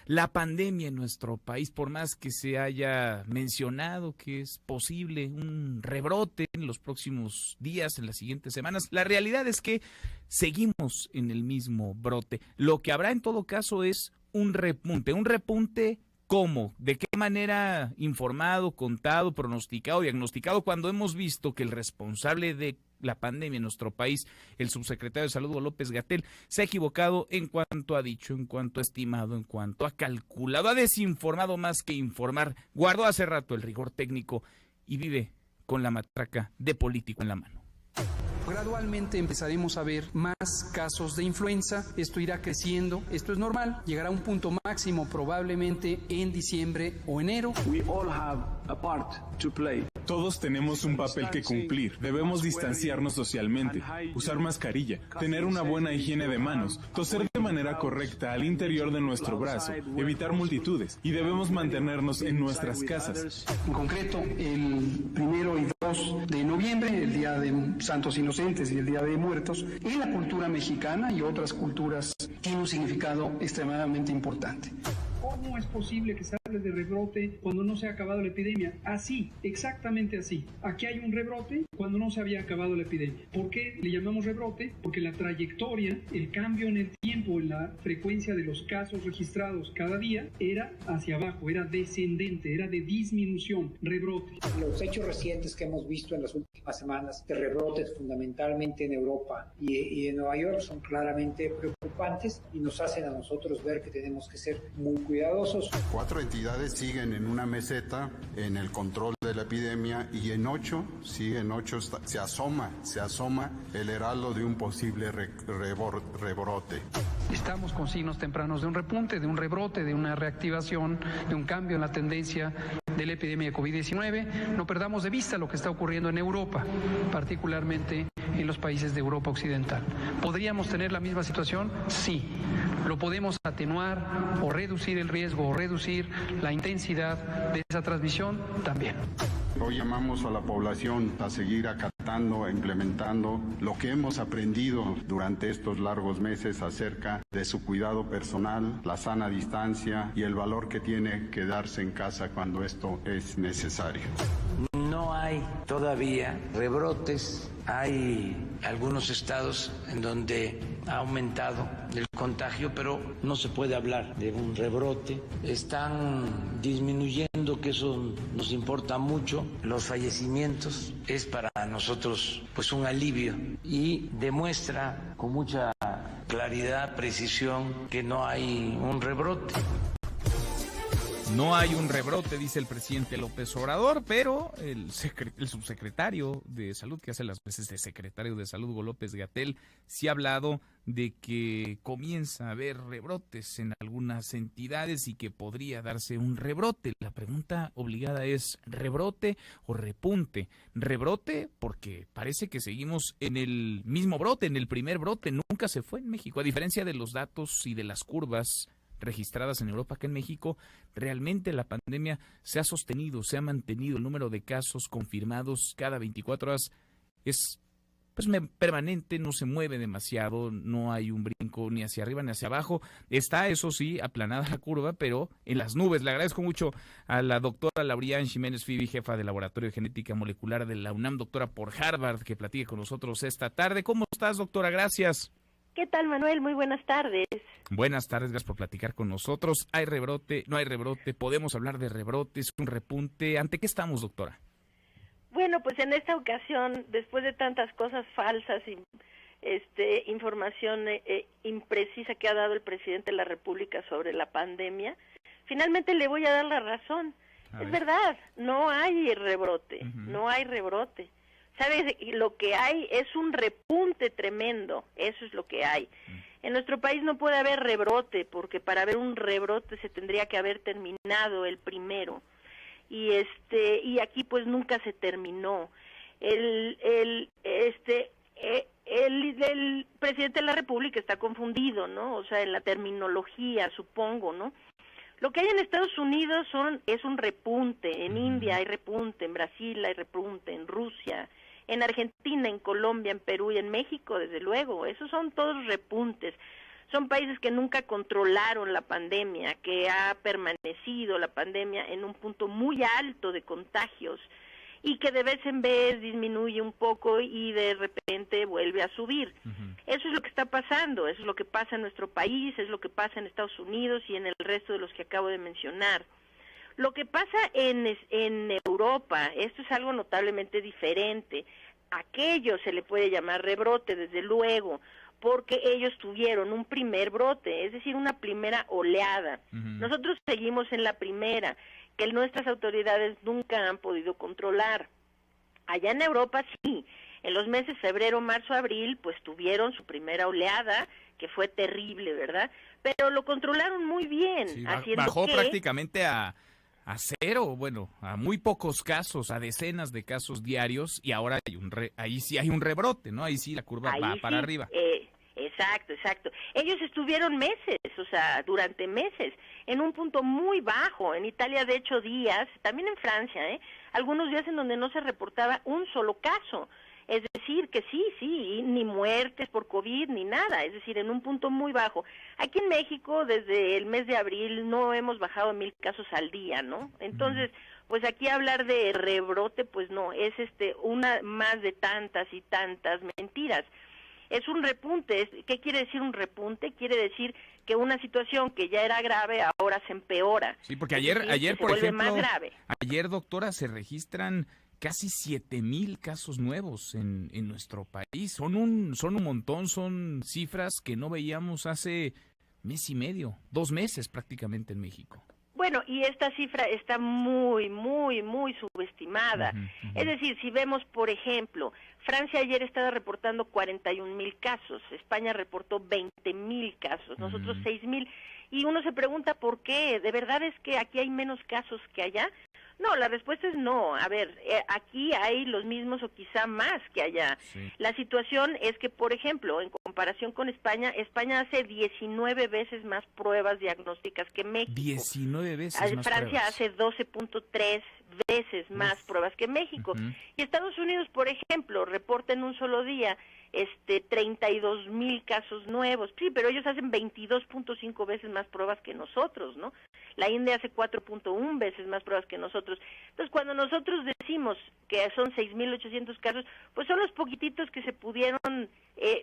la pandemia en nuestro país, por más que se haya mencionado que es posible un rebrote en los próximos días, en las siguientes semanas, la realidad es que seguimos en el mismo brote. Lo que habrá en todo caso es un repunte. ¿Cómo? ¿De qué manera? Informado, contado, pronosticado, diagnosticado, cuando hemos visto que el responsable de la pandemia en nuestro país, el subsecretario de Salud, López-Gatell, se ha equivocado en cuanto ha dicho, en cuanto ha estimado, en cuanto ha calculado, ha desinformado más que informar, guardó hace rato el rigor técnico y vive con la matraca de político en la mano. Gradualmente empezaremos a ver más casos de influenza, esto irá creciendo, esto es normal, llegará a un punto máximo probablemente en diciembre o enero. Todos tenemos un papel que cumplir, debemos distanciarnos socialmente, usar mascarilla, tener una buena higiene de manos, toser de manera correcta al interior de nuestro brazo, evitar multitudes y debemos mantenernos en nuestras casas. En concreto, el 1 y 2 de noviembre, el Día de Santos Inocentes y el Día de Muertos, en la cultura mexicana y otras culturas tiene un significado extremadamente importante. ¿Cómo es posible que se hable de rebrote cuando no se ha acabado la epidemia? Así, exactamente así. Aquí hay un rebrote cuando no se había acabado la epidemia. ¿Por qué le llamamos rebrote? Porque la trayectoria, el cambio en el tiempo, en la frecuencia de los casos registrados cada día era hacia abajo, era descendente, era de disminución, rebrote. Los hechos recientes que hemos visto en las últimas semanas de rebrotes fundamentalmente en Europa y en Nueva York son claramente preocupantes y nos hacen a nosotros ver que tenemos que ser muy cuidadosos. 4 entidades siguen en una meseta en el control de la epidemia y en 8 se asoma el heraldo de un posible rebrote. Estamos con signos tempranos de un repunte, de un rebrote, de una reactivación, de un cambio en la tendencia de la epidemia de COVID-19. No perdamos de vista lo que está ocurriendo en Europa, particularmente en los países de Europa Occidental. ¿Podríamos tener la misma situación? Sí. ¿Lo podemos atenuar o reducir el riesgo o reducir la intensidad de esa transmisión? También. Hoy llamamos a la población a seguir acatando e implementando lo que hemos aprendido durante estos largos meses acerca de su cuidado personal, la sana distancia y el valor que tiene quedarse en casa cuando esto es necesario. No hay todavía rebrotes, hay algunos estados en donde ha aumentado el contagio, pero no se puede hablar de un rebrote. Están disminuyendo, que eso nos importa mucho. Los fallecimientos es para nosotros pues un alivio y demuestra con mucha claridad, precisión que no hay un rebrote. No hay un rebrote, dice el presidente López Obrador, pero el subsecretario de Salud, que hace las veces de secretario de Salud, Hugo López-Gatell, sí ha hablado de que comienza a haber rebrotes en algunas entidades y que podría darse un rebrote. La pregunta obligada es, ¿rebrote o repunte? Rebrote porque parece que seguimos en el mismo brote, en el primer brote, nunca se fue en México, a diferencia de los datos y de las curvas registradas en Europa, que en México realmente la pandemia se ha sostenido, se ha mantenido. El número de casos confirmados cada 24 horas es permanente, no se mueve demasiado, no hay un brinco ni hacia arriba ni hacia abajo. Está, eso sí, aplanada la curva, pero en las nubes. Le agradezco mucho a la doctora Laurian Ximénez Fibi, jefa del Laboratorio de Genética Molecular de la UNAM, doctora por Harvard, que platique con nosotros esta tarde. ¿Cómo estás, doctora? Gracias. ¿Qué tal, Manuel? Muy buenas tardes. Buenas tardes, gracias por platicar con nosotros. ¿Hay rebrote? ¿No hay rebrote? ¿Podemos hablar de rebrotes? ¿Un repunte? ¿Ante qué estamos, doctora? Bueno, pues en esta ocasión, después de tantas cosas falsas y información imprecisa que ha dado el presidente de la República sobre la pandemia, finalmente le voy a dar la razón. Es verdad, no hay rebrote, no hay rebrote. ¿Sabes? Lo que hay es un repunte tremendo, eso es lo que hay. En nuestro país no puede haber rebrote, porque para haber un rebrote se tendría que haber terminado el primero. Y aquí pues nunca se terminó. El presidente de la República está confundido, ¿no? O sea, en la terminología, supongo, ¿no? Lo que hay en Estados Unidos es un repunte, en India hay repunte, en Brasil hay repunte, en Rusia, en Argentina, en Colombia, en Perú y en México, desde luego. Esos son todos repuntes. Son países que nunca controlaron la pandemia, que ha permanecido la pandemia en un punto muy alto de contagios y que de vez en vez disminuye un poco y de repente vuelve a subir. Eso es lo que está pasando, eso es lo que pasa en nuestro país, es lo que pasa en Estados Unidos y en el resto de los que acabo de mencionar. Lo que pasa en Europa, esto es algo notablemente diferente. Aquello se le puede llamar rebrote, desde luego, porque ellos tuvieron un primer brote, es decir, una primera oleada. Nosotros seguimos en la primera, que nuestras autoridades nunca han podido controlar. Allá en Europa sí, en los meses febrero, marzo, abril, pues tuvieron su primera oleada, que fue terrible, ¿verdad? Pero lo controlaron muy bien. Sí, haciendo bajó que prácticamente a cero, bueno, a muy pocos casos, a decenas de casos diarios, y ahora ahí sí hay un rebrote, ¿no? Ahí sí la curva va para arriba. Exacto. Ellos estuvieron meses, o sea, durante meses, en un punto muy bajo. En Italia, de hecho, días, también en Francia, algunos días en donde no se reportaba un solo caso. Es decir, que sí, ni muertes por COVID ni nada, es decir, en un punto muy bajo. Aquí en México, desde el mes de abril, no hemos bajado 1,000 casos al día, ¿no? Entonces, pues aquí hablar de rebrote, pues no, es una más de tantas y tantas mentiras. Es un repunte. ¿Qué quiere decir un repunte? Quiere decir que una situación que ya era grave ahora se empeora. Sí, porque ayer por ejemplo, más grave. Ayer, doctora, se registran casi 7,000 casos nuevos en nuestro país. Son un montón, son cifras que no veíamos hace mes y medio, 2 meses prácticamente en México. Bueno, y esta cifra está muy subestimada. Es decir, si vemos, por ejemplo, Francia ayer estaba reportando 41,000 casos, España reportó 20,000 casos, nosotros 6,000, y uno se pregunta por qué. ¿De verdad es que aquí hay menos casos que allá? No, la respuesta es no. A ver, aquí hay los mismos o quizá más que allá. Sí. La situación es que, por ejemplo, en comparación con España, España hace 19 veces más pruebas diagnósticas que México. 19 veces más Francia pruebas. hace 12.3 veces más pruebas que México. Y Estados Unidos, por ejemplo, reporta en un solo día 32,000 casos nuevos. Sí, pero ellos hacen 22.5 veces más pruebas que nosotros, ¿no? La India hace 4.1 veces más pruebas que nosotros. Entonces, cuando nosotros decimos que son 6,800 casos, pues son los poquititos que se pudieron,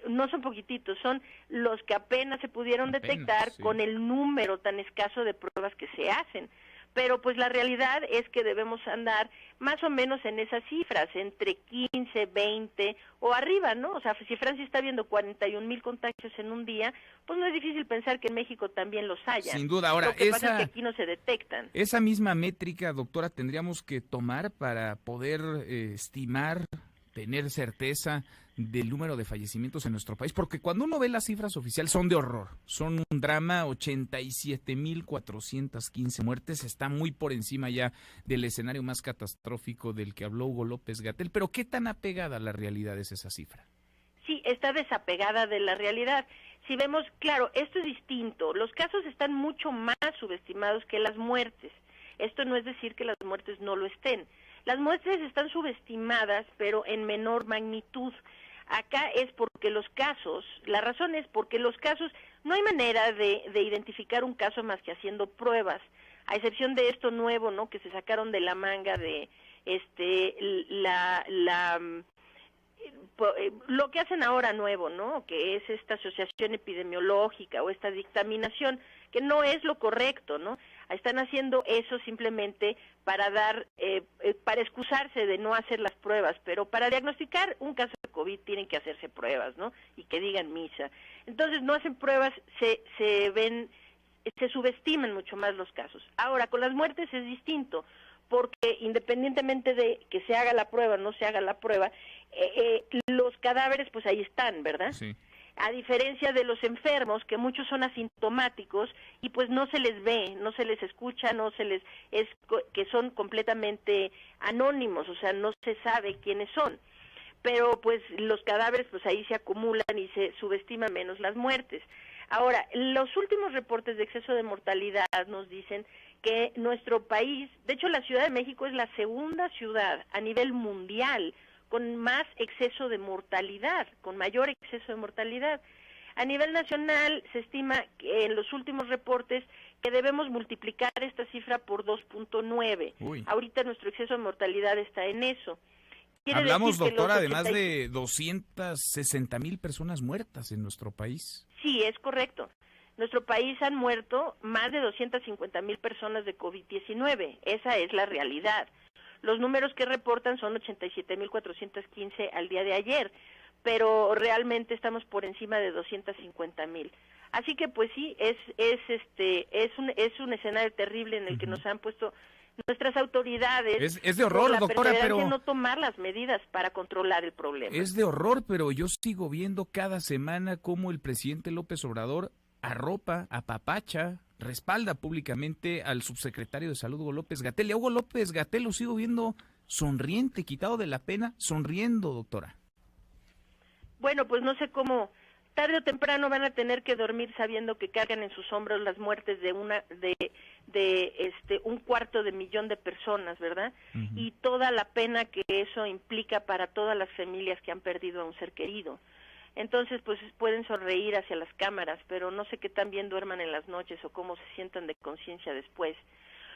no son poquititos, son los que apenas se pudieron detectar con el número tan escaso de pruebas que se hacen. Pero pues la realidad es que debemos andar más o menos en esas cifras, entre 15, 20 o arriba, ¿no? O sea, si Francia está viendo 41,000 contagios en un día, pues no es difícil pensar que en México también los haya. Sin duda. Ahora, lo que pasa es que aquí no se detectan. Esa misma métrica, doctora, tendríamos que tomar para poder estimar, tener certeza del número de fallecimientos en nuestro país, porque cuando uno ve las cifras oficiales son de horror, son un drama. 87,415 muertes, está muy por encima ya del escenario más catastrófico del que habló Hugo López-Gatell, pero ¿qué tan apegada a la realidad es esa cifra? Sí, está desapegada de la realidad. Si vemos, claro, esto es distinto, los casos están mucho más subestimados que las muertes. Esto no es decir que las muertes no lo estén. Las muertes están subestimadas, pero en menor magnitud. Acá es porque los casos, la razón es porque los casos, no hay manera de identificar un caso más que haciendo pruebas, a excepción de esto nuevo, ¿no?, que se sacaron de la manga de lo que hacen ahora nuevo, ¿no?, que es esta asociación epidemiológica o esta dictaminación, que no es lo correcto, ¿no? Están haciendo eso simplemente para para excusarse de no hacer las pruebas, pero para diagnosticar un caso de COVID tienen que hacerse pruebas, ¿no? Y que digan misa. Entonces no hacen pruebas, se subestiman mucho más los casos. Ahora, con las muertes es distinto, porque independientemente de que se haga la prueba o no se haga la prueba, los cadáveres pues ahí están, ¿verdad? Sí. A diferencia de los enfermos, que muchos son asintomáticos y pues no se les ve, no se les escucha, que son completamente anónimos, o sea, no se sabe quiénes son. Pero pues los cadáveres pues ahí se acumulan y se subestiman menos las muertes. Ahora, los últimos reportes de exceso de mortalidad nos dicen que nuestro país, de hecho la Ciudad de México es la segunda ciudad a nivel mundial con más exceso de mortalidad, con mayor exceso de mortalidad. A nivel nacional se estima que en los últimos reportes que debemos multiplicar esta cifra por 2.9. Ahorita nuestro exceso de mortalidad está en eso. Hablamos, doctora, de más de 260,000 personas muertas en nuestro país. Sí, es correcto. En nuestro país han muerto más de 250,000 personas de COVID-19. Esa es la realidad. Los números que reportan son 87,415 al día de ayer, pero realmente estamos por encima de 250,000. Así que pues sí, es un escenario terrible en el que nos han puesto nuestras autoridades. Es de horror, doctora, pero no tomar las medidas para controlar el problema. Es de horror, pero yo sigo viendo cada semana cómo el presidente López Obrador arropa, apapacha, respalda públicamente al subsecretario de Salud, Hugo López-Gatell. Y a Hugo López-Gatell lo sigo viendo sonriente, quitado de la pena, sonriendo, doctora. Bueno, pues no sé cómo, tarde o temprano van a tener que dormir sabiendo que cargan en sus hombros las muertes de 250,000 de personas, ¿verdad? Y toda la pena que eso implica para todas las familias que han perdido a un ser querido. Entonces, pues pueden sonreír hacia las cámaras, pero no sé qué tan bien duerman en las noches o cómo se sientan de conciencia después.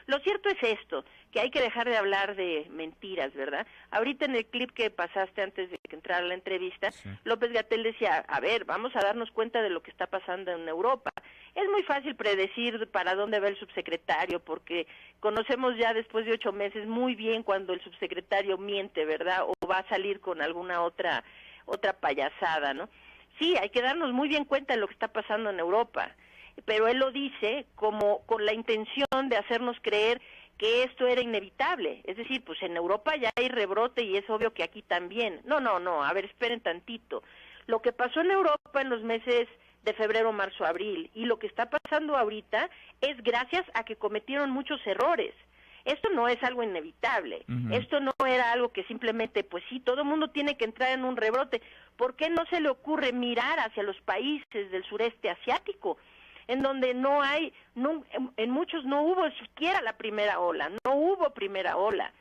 Lo cierto es esto, que hay que dejar de hablar de mentiras, ¿verdad? Ahorita en el clip que pasaste antes de que entrara la entrevista, sí, López-Gatell decía, a ver, vamos a darnos cuenta de lo que está pasando en Europa. Es muy fácil predecir para dónde va el subsecretario, porque conocemos ya después de 8 meses muy bien cuando el subsecretario miente, ¿verdad? O va a salir con alguna otra payasada, ¿no? Sí, hay que darnos muy bien cuenta de lo que está pasando en Europa, pero él lo dice como con la intención de hacernos creer que esto era inevitable, es decir, pues en Europa ya hay rebrote y es obvio que aquí también. No, a ver, esperen tantito. Lo que pasó en Europa en los meses de febrero, marzo, abril, y lo que está pasando ahorita es gracias a que cometieron muchos errores. Esto no es algo inevitable, esto no era algo que simplemente, pues sí, todo el mundo tiene que entrar en un rebrote. ¿Por qué no se le ocurre mirar hacia los países del sureste asiático, en donde en muchos no hubo siquiera la primera ola,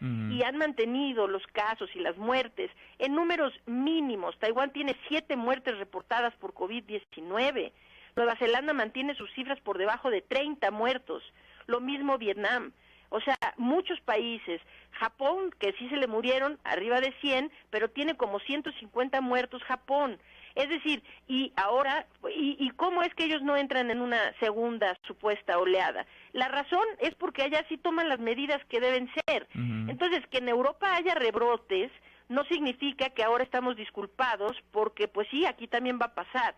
y han mantenido los casos y las muertes en números mínimos? Taiwán tiene 7 muertes reportadas por COVID-19, Nueva Zelanda mantiene sus cifras por debajo de 30 muertos, lo mismo Vietnam. O sea, muchos países, Japón, que sí se le murieron arriba de 100, pero tiene como 150 muertos Japón. Es decir, y ahora, ¿y cómo es que ellos no entran en una segunda supuesta oleada? La razón es porque allá sí toman las medidas que deben ser. Entonces, que en Europa haya rebrotes no significa que ahora estamos disculpados, porque pues sí, aquí también va a pasar.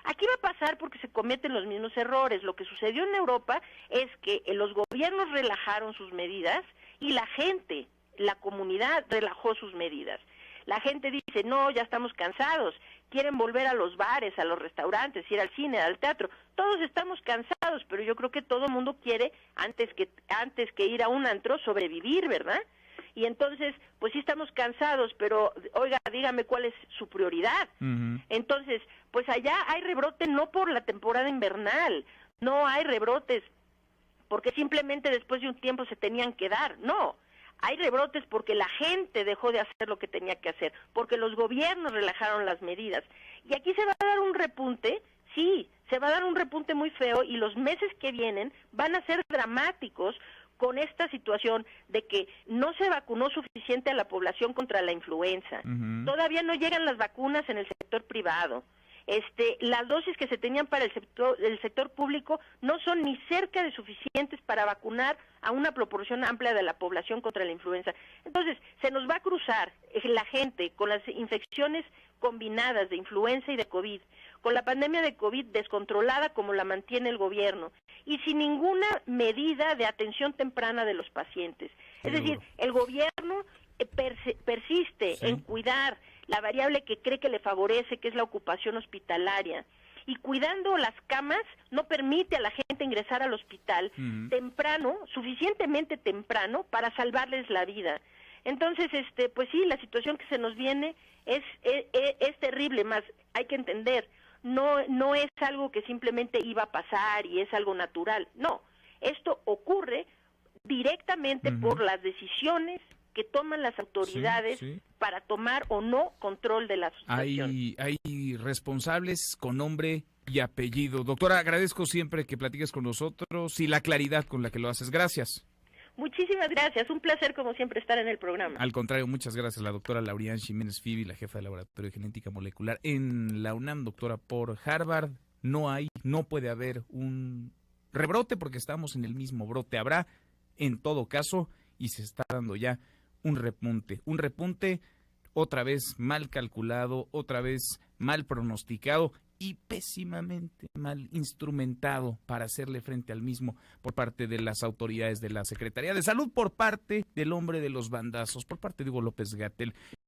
Aquí va a pasar porque se cometen los mismos errores. Lo que sucedió en Europa es que los gobiernos relajaron sus medidas y la gente, la comunidad relajó sus medidas. La gente dice, no, ya estamos cansados, quieren volver a los bares, a los restaurantes, ir al cine, al teatro. Todos estamos cansados, pero yo creo que todo el mundo quiere, antes que ir a un antro, sobrevivir, ¿verdad? Y entonces, pues sí estamos cansados, pero, oiga, dígame cuál es su prioridad. Entonces, pues allá hay rebrote no por la temporada invernal, no hay rebrotes porque simplemente después de un tiempo se tenían que dar, no. Hay rebrotes porque la gente dejó de hacer lo que tenía que hacer, porque los gobiernos relajaron las medidas. Y aquí se va a dar un repunte, sí, se va a dar un repunte muy feo, y los meses que vienen van a ser dramáticos con esta situación de que no se vacunó suficiente a la población contra la influenza. Todavía no llegan las vacunas en el sector privado. Las dosis que se tenían para el sector público no son ni cerca de suficientes para vacunar a una proporción amplia de la población contra la influenza. Entonces, se nos va a cruzar la gente con las infecciones combinadas de influenza y de COVID, con la pandemia de COVID descontrolada como la mantiene el gobierno, y sin ninguna medida de atención temprana de los pacientes. Es decir, el gobierno persiste en cuidar la variable que cree que le favorece, que es la ocupación hospitalaria, y cuidando las camas no permite a la gente ingresar al hospital temprano, suficientemente temprano, para salvarles la vida. Entonces, pues sí, la situación que se nos viene es terrible, más hay que entender, no es algo que simplemente iba a pasar y es algo natural, no, esto ocurre directamente por las decisiones que toman las autoridades para tomar o no control de la situación. Hay responsables con nombre y apellido. Doctora, agradezco siempre que platiques con nosotros y la claridad con la que lo haces. Gracias. Muchísimas gracias, un placer como siempre estar en el programa. Al contrario, muchas gracias. La doctora Lauriane Jiménez Fibi, la jefa del Laboratorio de Genética Molecular en la UNAM, doctora por Harvard. No puede haber un rebrote porque estamos en el mismo brote. Habrá, en todo caso, y se está dando ya un repunte otra vez mal calculado, otra vez mal pronosticado y pésimamente mal instrumentado para hacerle frente al mismo por parte de las autoridades de la Secretaría de Salud, por parte del hombre de los bandazos, por parte de Hugo López-Gatell.